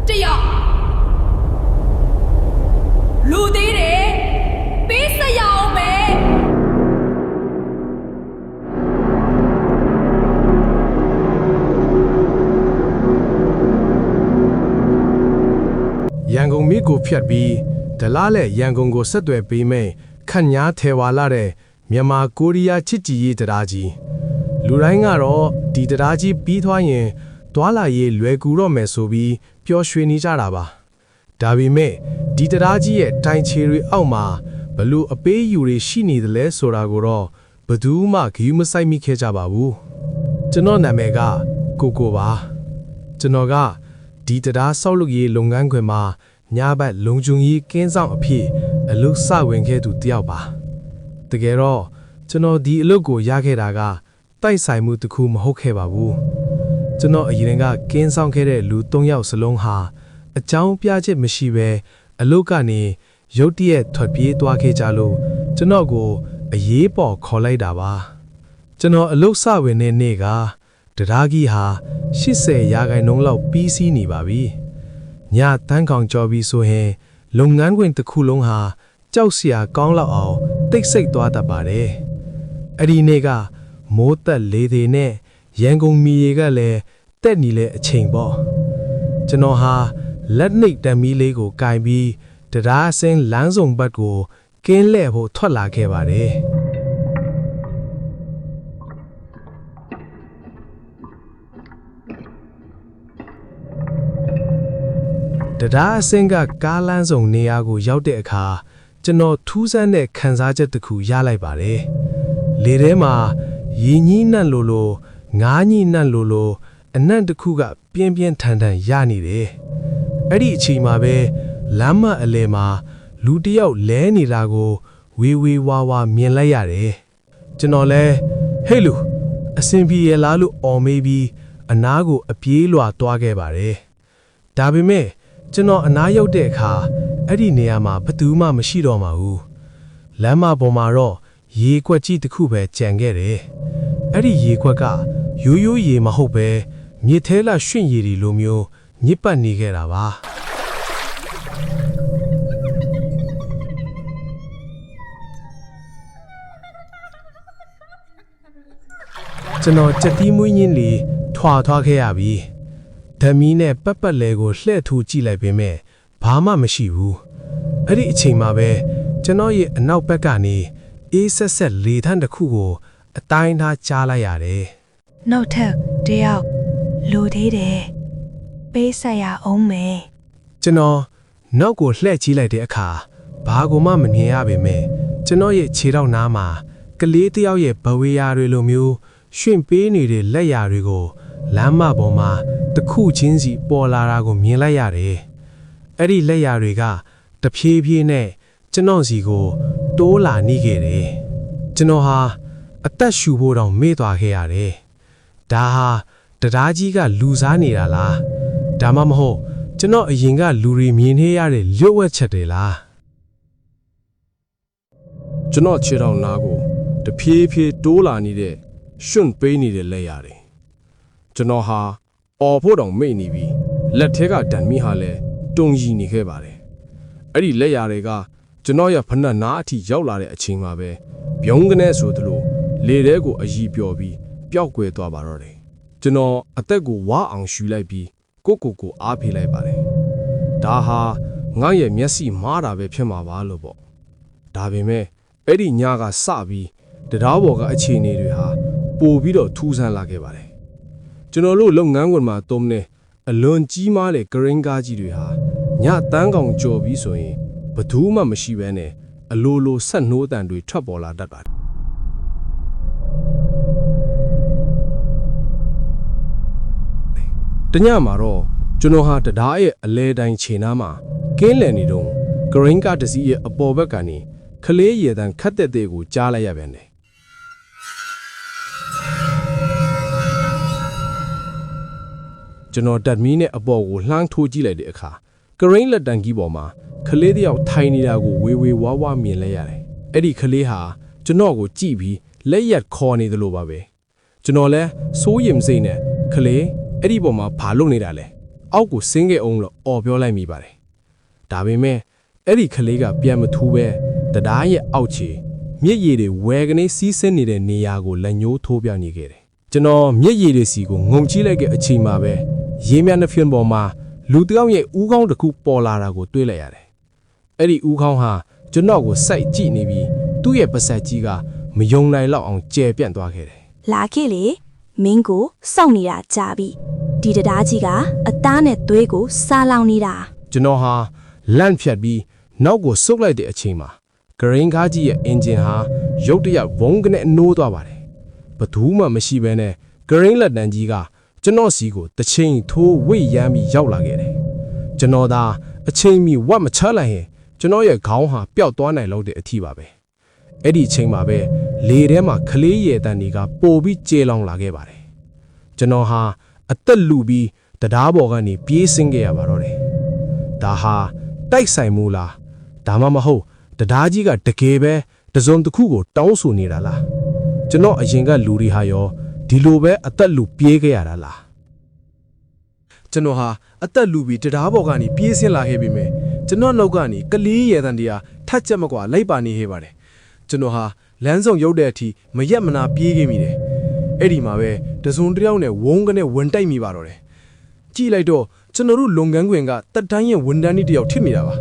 တယောက်လူသေးတယ်ပေးစရအောင်ပဲရန်ကုန်မြို့ကိုဖြတ်ပြီးဒလားและရန်ကုန်ကိုဆက်သွယ်ပေးမယ်ခန့်ညားထဲဝါလာတဲ့မြန်မာကိုရီးယားချစ်ကြည်ရေးတရားကြီးလူတိုင်းကတော့ဒီတရားကြီးပြီးသွားရင်တွာလာရေးလွယ်ကူတော့မယ်ဆိုပြီးပျော်ရွှင်နေကြတာပါဒါပေမဲ့ဒီတရားကြီးရဲ့တိုင်ချေတွေအောက်မှာဘလို့အပေးယူတွေရှိနေတယ်လဲဆိုတာကိုတော့ဘယ်သူမှဂရုမစိုက်မိခဲ့ကြပါဘူးကျွန်တော်နာမည်ကကိုကိုပါကျွန်တော်ကဒီတရားဆောက်လုပ်ရေးလုပ်ငန်းခွင်မှာညဘက်လုံခြုံရေးကင်းဆောင်အဖြစ်အလုပ်စဝင်ခဲ့သူတယောက်ပါတကယ်တော့ကျွန်တော်ဒီအလုပ်ကိုရခဲ့တာကတိုက်ဆိုင်မှုတစ်ခုမဟုတ်ခဲ့ပါဘူးကျွန်တော်အရင်ကကင်းဆောင်ခဲ့တဲ့လူ၃ယောက်စလုံးဟာအကြောင်းပြချက်မရှိဘဲအလုပ်ကနေရုတ်တရက်ထွက်ပြေးသွားခဲ့ကြလို့ကျွန်တော်ကိုအရေးပေါ်ခေါ်လိုက်တာပါကျွန်တော်အလုပ်စဝင်တဲ့နေ့ကတရားကြီးဟာ80ရာခိုင်နှုန်းလောက်ပြီးစီးနေပါပြီညတန်းကောင်ကြော်ပြီးဆိုရင်လုပ်ငန်းခွင်တစ်ခုလုံးဟာကြောက်စရာကောင်းလောက်အောင်တိတ်ဆိတ်သွားတတ်ပါတယ်အဲ့ဒီနေ့ကမိုးသက်လေတွေနဲ့ရန်ကုန်မီရေကလည်းတက်နေလေအချိန်ပေါ့ကျွန်တော်ဟာလက်နှိပ်တံမီလေးကိုကင်ပြီးတရားစင်းလမ်းစုံဘက်ကိုကင်းလှည့်ဖို့ထွက်လာခဲ့ပါတယ်တရားအစင်းကကားလမ်းစုံနေရာကိုရောက်တဲ့အခါကျွန်တော်ထူးဆန်းတဲ့ခံစားချက်တစ်ခုရလိုက်ပါတယ်လေထဲမှာရေကြီးနှံ့လိုငားကြီးနှံ့လိုအနံ့တစ်ခုကပြင်းပြင်းထန်ထန်ရနေတယ်အဲ့ဒီအချိန်မှာပဲလမ်းမအလယ်မှာလူတစ်ယောက်လဲနေတာကိုဝေဝေဝါဝါမြင်လိုက်ရတယ်ကျွန်တော်လဲဟေးလူအစင်ပြေရလားလို့အော်မေးပြီးအနားကိုအပြေးလွှာသွားခဲ့ပါတယ်ဒါပေမဲ့ကျွန်တော်အနားရောက်တဲ့အခါအဲ့ဒီနေရာမှာဘယ်သူမှမရှိတော့ပါဘူးလမ်းမပေါ်မှာတော့ရေခွက်ကြီးတစ်ခုပဲကျန်ခဲ့တယ်အဲ့ဒီရေခွက်ကရိုးရိုးရေမဟုတ်ပဲမြစ်ထဲလာရွှင့်ရေတွေလိုမျိုးညစ်ပတ်နေခဲ့တာပါကျွန်တော်ကြက်တီးမွေးရင်းလေးထွာခဲ့ရပြီဓမီနဲ့ပတ်ပတ်လဲကိုလှည့်ထူကြည့်လိုက်ပေမဲ့ဘာမှမရှိဘူးအဲ့ဒီအချိန်မှာပဲကျွန်တော်ရဲ့အနောက်ဘက်ကနေအေးဆက်ဆက်လေထန်းတစ်ခုကိုအတိုင်းထားကြားလိုက်ရတယ်နောက်ထပ်တယောက်လူသေးတယ်ပေးဆက်ရအောင်မယ်ကျွန်တော်နောက်ကိုလှည့်ကြည့်လိုက်တဲ့အခါဘာကိုမှမမြင်ရပေမဲ့ကျွန်တော်ရဲ့ခြေထောက်နားမှာကလေးတယောက်ရဲ့ဘဝရာတွေလိုမျိုးရွှင့်ပေးနေတဲ့လက်ရာတွေကိုလမ်းမပေါ်မှာတစ်ခုချင်းစီပေါ်လာတာကိုမြင်လိုက်ရတယ်။အဲ့ဒီလက်ရာတွေကတဖြည်းဖြည်းနဲ့ကျွန်တော်စီကိုတိုးလာနေခဲ့တယ်။ကျွန်တော်ဟာအသက်ရှူဖို့တောင်မေ့သွားခဲ့ရတယ်။ဒါဟာတရားကြီးကလူစားနေတာလား။ဒါမှမဟုတ်ကျွန်တော်အရင်ကလူတွေမြင်နေရတဲ့လျှို့ဝှက်ချက်တွေလား။ကျွန်တော်ခြေထောက်နားကိုတဖြည်းဖြည်းတိုးလာနေတဲ့ရွှင့်ပေးနေတဲ့လက်ရာတွေကျွန်တော်ဟာအော်ဖို့တောင်မေ့နေပြီလက်ထဲကတန်မီဟာလည်းတုံရီနေခဲ့ပါတယ်အဲ့ဒီလက်ရာတွေကကျွန်တော်ရဲ့ဖနက်နားအထိရောက်လာတဲ့အချိန်မှာပဲပြုံးကနေဆိုသလိုလေထဲကိုအကြီးပျော်ပြီးပျောက်ကွယ်သွားပါတော့တယ်ကျွန်တော်အသက်ကိုဝါအောင်ရှူလိုက်ပြီးကိုအားဖေးလိုက်ပါတယ်ဒါဟာငါရဲ့မျက်စိမားတာပဲဖြစ်မှာပါလို့ပေါ့ဒါပေမဲ့အဲ့ဒီညကစပြီးတရားဘော်ကအခြေအနေတွေဟာပို့ပြီးတော့ထူးဆန်းလာခဲ့ပါတယ်ကျွန်တော်တို့လုပ်ငန်းခွင်မှာတုံးနေအလွန်ကြီးမားတဲ့ဂရင်းကားကြီးတွေဟာညတန်းကောင်ကြော်ပြီးဆိုရင်ဘသူမှမရှိဘဲနဲ့အလိုလိုဆက်နှိုးတန်တွေထွက်ပေါ်လာတတ်ပါတယ်တညမှာတော့ကျွန်တော်ဟာတရားရဲ့အလဲတိုင်းခြေနားမှာကင်းလည်နေတော့ဂရင်းကားတစ်စီးရဲ့အပေါ်ဘက်ကနေခလေးရေတန်ခတ်တဲ့ကိုကြားလိုက်ရပြန်တယ်ကျွန်တော်တက်မီးနဲ့အပေါ်ကိုလှမ်းထိုးကြည့်လိုက်တဲ့အခါကရိန်းလက်တန်ကြီးပေါ်မှာခလေးတယောက်ထိုင်နေတာကိုဝေဝေဝါးဝါမြင်လိုက်ရတယ်။အဲ့ဒီခလေးဟာကျွန်တော်ကိုကြည့်ပြီးလက်ရက်ခေါ်နေသလိုပါပဲ။ကျွန်တော်လဲစိုးရိမ်စိတ်နဲ့ခလေးအဲ့ဒီပေါ်မှာဘာလုပ်နေတာလဲ အောက်ကိုဆင်းခဲ့အောင်လို့អော်ပြောလိုက်မိပါတယ်ဒါပေမဲ့အဲ့ဒီကလေးကပြန်မထူးပဲတရားရဲ့အောက်ခြေမြစ်ရည်တွေဝဲကနေစီးဆင်းနေတဲ့နေရာကိုလက်ညှိုးထိုးပြနေခဲ့တယ်ကျွန်တော်မြစ်ရည်တွေစီကိုငုံကြည့်လိုက်တဲ့အချိန်မှာပဲရေမြနှဖျင်ပေါ်မှာလူတစ်ယောက်ရဲ့ဦးခေါင်းတစ်ခုပေါ်လာတာကိုတွေ့လိုက်ရတယ်အဲ့ဒီဦးခေါင်းဟာကျွန်တော်ကိုစိုက်ကြည့်နေပြီးသူ့ရဲ့ပါးစပ်ကြီးကမယုံနိုင်လောက်အောင်ကျယ်ပြန့်သွားခဲ့တယ် လာခဲ့လေမင်းကိုစောင့်နေတာကြာပြီဒီတရားကြီးကအသားနဲ့သွေးကိုစားလောင်နေတာ ကျွန်တော်ဟာလန့်ဖြတ်ပြီးနောက်ကိုဆုတ်လိုက်တဲ့အချိန်မှာဂရင်းကားကြီးရဲ့အင်ဂျင်ဟာရုတ်တရက်ဝုန်းကနေနှိုးသွားပါတယ်ဘသူမှမရှိဘဲနဲ့ဂရင်းလက်တန်းကြီးကကျွန်တော်စီကိုတစ်ချိန်ထိုးဝိတ်ရမ်းပြီးရောက်လာခဲ့တယ်ကျွန်တော်သာအချိန်မီဝတ်မချလိုက်ရင်ကျွန်တော်ရဲ့ခေါင်းဟာပျောက်သွားနိုင်လို့တဲ့အထီးပါပဲအဲ့ဒီအချိန်မှာပဲလေထဲမှာခလေးရည်တန်တွေကပိုပြီးကျေလောင်လာခဲ့ပါတယ်ကျွန်တော်ဟာအသက်လူပြီးတရားပေါ်ကနေပြေးဆင်းခဲ့ရပါတော့တယ်ဒါဟာတိုက်ဆိုင်မှုလားဒါမှမဟုတ်တရားကြီးကတကယ်ပဲတစုံတစ်ခုကိုတောင်းဆိုနေတာလားကျွန်တော်အရင်ကလူတွေဟာရောဒီလိုပဲအသက်လူပြေးခဲ့ရတာလားကျွန်တော်ဟာအသက်လူပြီးတရားပေါ်ကနေပြေးဆင်းလာခဲ့ပြီမယ်ကျွန်တော်နောက်ကနေကလေးရည်တန်တရားထက်ချက်မကွာလိုက်ပါနေခဲ့ပါတယ်ကျွန်တော်ဟာလမ်းဆောင်ရုပ်တဲ့အထိမရက်မနာပြေးခဲ့မိတယ်အဲ့ဒီမှာပဲတစုံတစ်ယောက်နဲ့ဝုန်းကနေဝင်တိုက်မိပါတော့တယ်ကြည့်လိုက်တော့ကျွန်တော်တို့လုံကန်းခွင်ကတက်တိုင်းရဲ့ဝန်တန်းကြီးတယောက်ထစ်နေတာပါ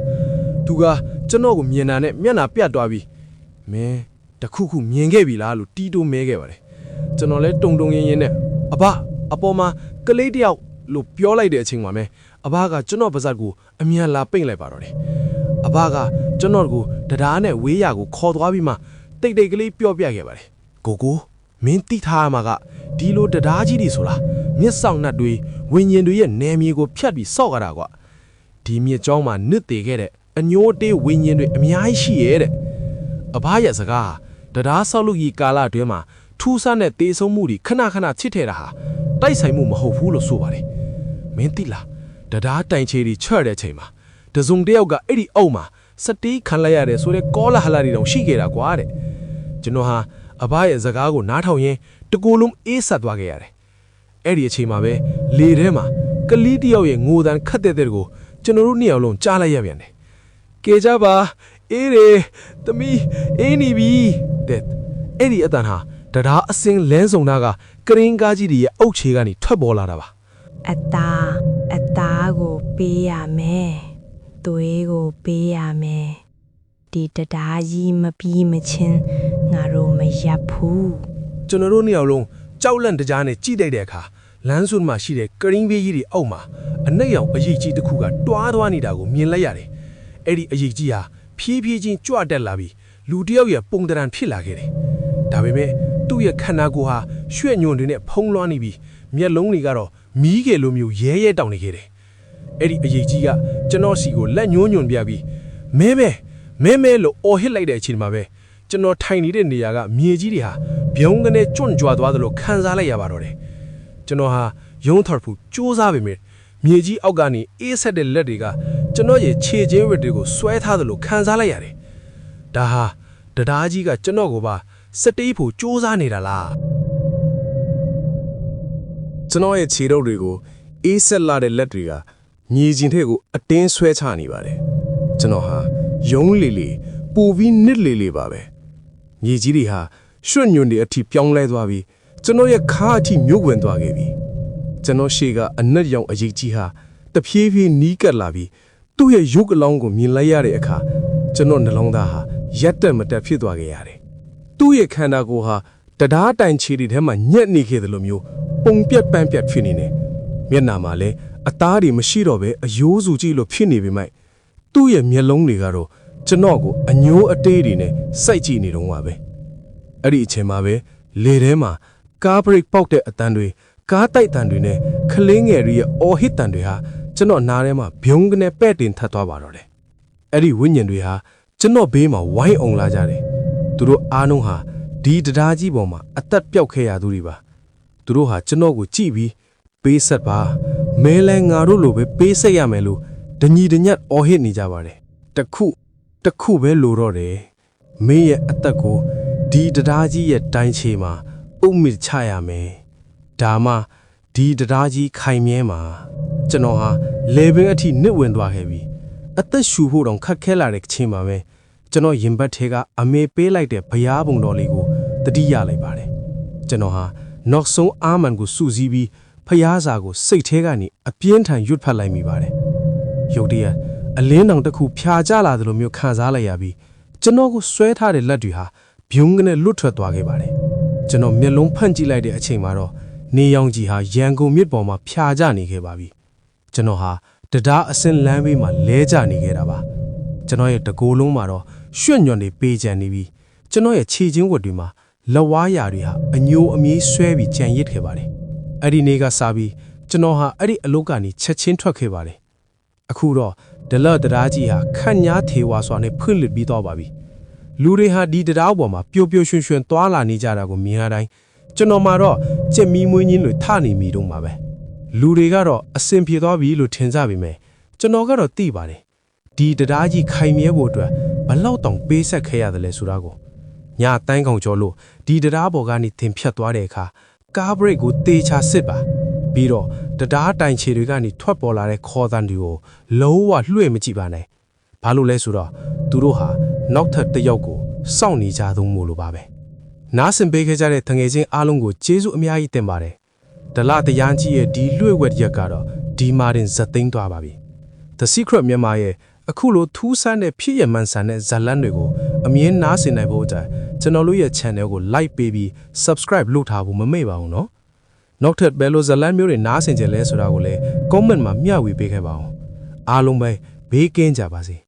သူကကျွန်တော်ကိုမြင်တာနဲ့မျက်နှာပြတ်သွားပြီးမင်းတခုခုမြင်ခဲ့ပြီလားလို့တီးတိုးမဲခဲ့ပါတယ်ကျွန်တော်လဲတုံတုံရင်းရင်းနဲ့အဘအပေါ်မှာကလေးတယောက်လို့ပြောလိုက်တဲ့အချိန်မှာပဲအဘကကျွန်တော်ပါဇက်ကိုအမြန်လာပိတ်လိုက်ပါတော့တယ်အဘကကျွန်တော်ကိုတရားနဲ့ဝေးရကိုခေါ်သွားပြီးမှတိတ်တိတ်ကလေးပြောပြခဲ့ပါတယ်ကိုမင်းတိထားမှာကဒီလိုတရားကြီးတွေဆိုလားမြစ်ဆောင်နှက်တွေဝิญဉ်တွေရဲ့နယ်မြေကိုဖြတ်ပြီးဆော့ကြတာကွာဒီမြစ်ကြောင်းမှာနစ်သေးခဲ့တဲ့အညိုးတေးဝิญဉ်တွေအများကြီးရှိရဲ့တဲ့အဘရဲ့စကားတရားဆောက်လုပ်ရေးကာလအတွင်းမှာထူးဆန်းတဲ့တေးဆုံးမှုတွေခဏခဏချစ်ထဲတာဟာတိုက်ဆိုင်မှုမဟုတ်ဘူးလို့ဆိုပါတယ်မင်းသိလားတရားတိုင်ချေတွေချဲ့တဲ့အချိန်မှာတစုံတယောက်ကအဲ့ဒီအုပ်မှာစတေးခံလိုက်ရတယ်ဆိုတဲ့ကောလာဟလာတွေတောင်ရှိခဲ့တာကွာတဲ့ကျွန်တော်ဟာအဘရဲ့စကားကိုနားထောင်ရင်းတကူလုံးအေးဆက်သွားခဲ့ရတယ်အဲ့ဒီအချိန်မှာပဲလေထဲမှာကလီးတယောက်ရဲ့ငိုတန်းခတ်တဲ့ကိုကျွန်တော်တို့နှစ်ယောက်လုံးကြားလိုက်ရပြန်တယ်ကဲကြပါအေးရေသမီးအေးနေပြီတဲ့အဲ့ဒီအတန်ဟာတရားအစင်းလန်းဆောင်တာကကရင်ကားကြီးတွေရဲ့အုတ်ချေကနေထွက်ပေါ်လာတာပါ အသားကိုပေးရမယ်သွေးကိုပေးရမယ်ဒီတရားကြီးမပြီးမချင်းငါတို့မရပ်ဘူး ကျွန်တော်တို့နှစ်ယောက်လုံးကြောက်လန့်တကြားနဲ့ကြည့်တဲ့အခါလမ်းစွန်းမှာရှိတဲ့ကရင်ဘေးကြီးတွေအောက်မှာအနက်ရောင်အရေးကြီးတစ်ခုကတွားသွားနေတာကိုမြင်လိုက်ရတယ်အဲ့ဒီအရေးကြီးဟာဖြည်းဖြည်းချင်းကြွတက်လာပြီးလူတစ်ယောက်ရဲ့ပုံတရံဖြစ်လာခဲ့တယ်ဒါပေမဲ့သူ့ရဲ့ခန္ဓာကိုယ်ဟာရွှဲ့ညွန်တွေနဲ့ဖုံးလွှမ်းနေပြီးမျက်လုံးတွေကတော့မီးကယ်လိုမျိုးရဲရဲတောင်နေခဲ့တယ်အဲ့ဒီအရေးကြီးကကျွန်တော်စီကိုလက်ညှိုးညွန်ပြပြီးမဲလို့အော်ဟစ်လိုက်တဲ့အချိန်မှာပဲကျွန်တော်ထိုင်နေတဲ့နေရာကမြေကြီးတွေဟာဘုံကနေကျွန့်ကြွားသွားသလိုခံစားလိုက်ရပါတော့တယ်ကျွန်တော်ဟာရုံးထော်ဖို့စူးစမ်းပေမဲ့မြေကြီးအောက်ကနေအေးဆက်တဲ့လက်တွေကကျွန်တော်ရဲ့ခြေချင်းဝက်တွေကိုဆွဲထားသလိုခံစားလိုက်ရတယ်ဒါဟာတရားကြီးကကျွန်တော်ကိုပါစတေးဖို့စူးစမ်းနေတာလားကျွန်တော်ရဲ့ခြေထောက်တွေကိုအေးဆက်လာတဲ့လက်တွေကမြေကြီးထဲကိုအတင်းဆွဲချနေပါတယ်ကျွန်တော်ဟာယုံလေပူပြီးနစ်လေပါပဲမြေကြီးတွေဟာရွှွညွန်တွေအထိပြောင်းလဲသွားပြီးကျွန်တော်ရဲ့ခါအထိမြုပ်ဝင်သွားခဲ့ပြီကျွန်တော်ရှေ့ကအနက်ရောင်အရေးကြီးဟာတဖြည်းဖြည်းနီးကပ်လာပြီးသူ့ရဲ့ရုပ်အလောင်းကိုမြင်လိုက်ရတဲ့အခါကျွန်တော်နှလုံးသားဟာရက်တက်မတက်ဖြစ်သွားခဲ့ရတယ်သူ့ရဲ့ခန္ဓာကိုယ်ဟာတရားတိုင်ချီတွေထဲမှာညက်နေခဲ့တယ်လို့မျိုးပုံပြက်ပန်းပြက်ဖြစ်နေတယ်မျက်နှာမှာလည်းအသားတွေမရှိတော့ပဲအယိုးစုကြည့်လို့ဖြစ်နေပေမဲ့သူ့ရဲ့မျက်လုံးတွေကတော့ကျွန်တော်ကိုအညိုးအတေးတွေနဲ့စိုက်ကြည့်နေတော့မှာပဲအဲ့ဒီအချိန်မှာပဲလေထဲမှာကားဘရိတ်ပေါက်တဲ့အတန်တွေကားတိုက်တန်တွေနဲ့ခလင်းငယ်တွေရဲ့အော်ဟစ်တန်တွေဟာကျွန်တော်နားထဲမှာဘုံကနေပဲ့တင်ထပ်သွားပါတော့တယ်အဲ့ဒီဝိညာဉ်တွေဟာကျွန်တော်ဘေးမှာဝိုင်းအောင်လာကြတယ်သူတို့အားလုံးဟာဒီတရားကြီးပေါ်မှာအသက်ပြောက်ခဲ့ရသူတွေပါသူတို့ဟာကျွန်တော်ကိုကြည့်ပြီးပေးဆက်ပါမဲလဲငါတို့လိုပဲပေးဆက်ရမယ်လို့ဒညီဒညတ်အော်ဟစ်နေကြပါတယ်တခုပဲလိုတော့တယ်မင်းရဲ့အသက်ကိုဒီတရားကြီးရဲ့တိုင်းချေမှာအုံမစ်ချရမယ်ဒါမှဒီတရားကြီးခိုင်မြဲမှာ ကျွန်တော်ဟာလေပင်အထိနစ်ဝင်သွားခဲ့ပြီအသက်ရှူဖို့တောင်ခက်ခဲလာတဲ့ချိန်မှာပဲကျွန်တော်ရင်ဘတ်ထဲကအမေပေးလိုက်တဲ့ဘရားပုံတော်လေးကိုတတိယလိုက်ပါတယ်ကျွန်တော်ဟာနောက်ဆုံးအာမန်ကိုစူးစီးပြီးဖျားစာကိုစိတ်ထဲကနေအပြင်းထန်ရွတ်ဖတ်လိုက်မိပါတယ်ရုတ်တရက်အလင်းတောင်တစ်ခုဖြာကျလာသလိုမျိုးခံစားလိုက်ရပြီးကျွန်တော်ကိုဆွဲထားတဲ့လက်တွေဟာဘျုံကနေလွတ်ထွက်သွားခဲ့ပါတယ်ကျွန်တော်မျက်လုံးဖန့်ကြည့်လိုက်တဲ့အချိန်မှာတော့နေရောင်ကြီးဟာရန်ကုန်မြစ်ပေါ်မှာဖြာကျနေခဲ့ပါပြီကျွန်တော်ဟာတရားအစင်လမ်းဘေးမှာလဲကျနေခဲ့တာပါကျွန်တော်ရဲ့တကိုယ်လုံးမှာတော့ရွှွ့ညွန့်နေပေးချန်နေပြီးကျွန်တော်ရဲ့ခြေချင်းဝတ်တွေမှာလက်ဝါးရာတွေဟာအညိုအမြေးဆွဲပြီးကြံရစ်ခဲ့ပါတယ်အဲ့ဒီနေ့ကစပြီးကျွန်တော်ဟာအဲ့ဒီအလုပ်ကနေချက်ချင်းထွက်ခဲ့ပါတယ်အခုတော့ဒလတရားကြီးဟာခန့်ညားထေဝါစွာနဲ့ဖွင့်လှစ်ပြီးတော့ပါပြီလူတွေဟာဒီတရားပေါ်မှာပျော်ပျော်ရွှင်ရွှင်သွားလာနေကြတာကိုမြင်ရတိုင်းကျွန်တော်မှာတော့ကြက်မီးမွေးညင်းတွေထနေမိတော့မှာပဲလူတွေကတော့အစင်ပြေသွားပြီလို့ထင်ကြပေမဲ့ကျွန်တော်ကတော့သိပါတယ်ဒီတရားကြီးခိုင်မြဲဖို့အတွက်ဘလောက်တောင်ပေးဆက်ခဲ့ရတယ်လဲဆိုတာကိုညတန်းကောင်ကျော်လို့ဒီတရားပေါ်ကနေသင်ဖြတ်သွားတဲ့အခါကားဘရိတ်ကိုတေချာစစ်ပါပြီးတော့တရားတိုင်ချေတွေကနေထွက်ပေါ်လာတဲ့ခေါ်သံတွေကိုလုံးဝလွှဲ့မကြည့်ပါနဲ့ဘာလို့လဲဆိုတော့သူတို့ဟာနောက်ထပ်တစ်ယောက်ကိုစောင့်နေကြသုံးမို့လို့ပါပဲနားဆင်ပေးခဲ့ကြတဲ့တငယ်ချင်းအားလုံးကိုကျေးဇူးအများကြီးတင်ပါတယ်ဒလတရားကြီးရဲ့ဒီလွှဲ့ဝက်ရက်ကတော့ဒီမာတင်ဇက်သိမ်းသွားပါပြီ The Secret မြန်မာရဲ့အခုလိုထူးဆန်းတဲ့ဖြစ်ရမှန်ဆန်တဲ့ဇာတ်လမ်းတွေကိုအမြင်နားဆင်နိုင်ဖို့အတွက်ကျွန်တော်တို့ရဲ့ channel ကို like ပေးပြီး subscribe လုပ်ထားဖို့မမေ့ပါဘူးနော်နောက်ထပ်ဘယ်လိုဇာတ်လမ်းမျိုးတွေနားဆင်ကြလဲဆိုတာကိုလည်း comment မှာမျှဝေပေးခဲ့ပါဦးအားလုံးပဲဘေးကင်းကြပါစေ